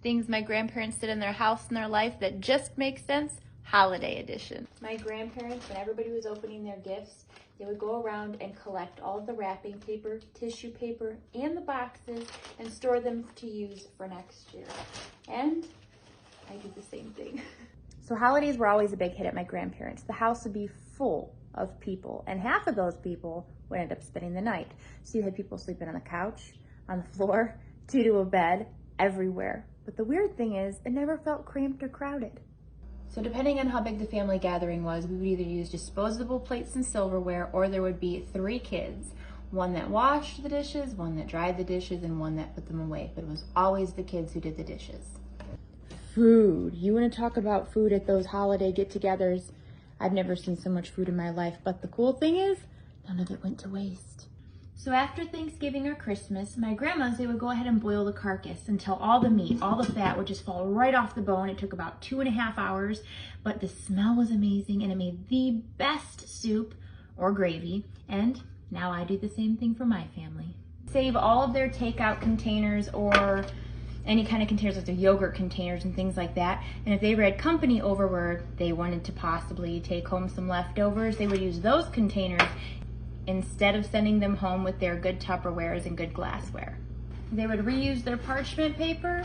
Things my grandparents did in their house and their life that just make sense, holiday edition. My grandparents, when everybody was opening their gifts, they would go around and collect all of the wrapping paper, tissue paper, and the boxes and store them to use for next year. And I do the same thing. So holidays were always a big hit at my grandparents'. The house would be full of people, and half of those people would end up spending the night. So you had people sleeping on the couch, on the floor, two to a bed, everywhere. But the weird thing is, it never felt cramped or crowded. So depending on how big the family gathering was, we would either use disposable plates and silverware, or there would be 3 kids. One that washed the dishes, one that dried the dishes, and one that put them away. But it was always the kids who did the dishes. Food. You want to talk about food at those holiday get-togethers? I've never seen so much food in my life, but the cool thing is, none of it went to waste. So after Thanksgiving or Christmas, my grandmas, they would go ahead and boil the carcass until all the meat, all the fat would just fall right off the bone. It took about 2.5 hours, but the smell was amazing and it made the best soup or gravy. And now I do the same thing for my family. Save all of their takeout containers or any kind of containers, like their yogurt containers and things like that. And if they ever had company over where they wanted to possibly take home some leftovers, they would use those containers instead of sending them home with their good Tupperwares and good glassware. They would reuse their parchment paper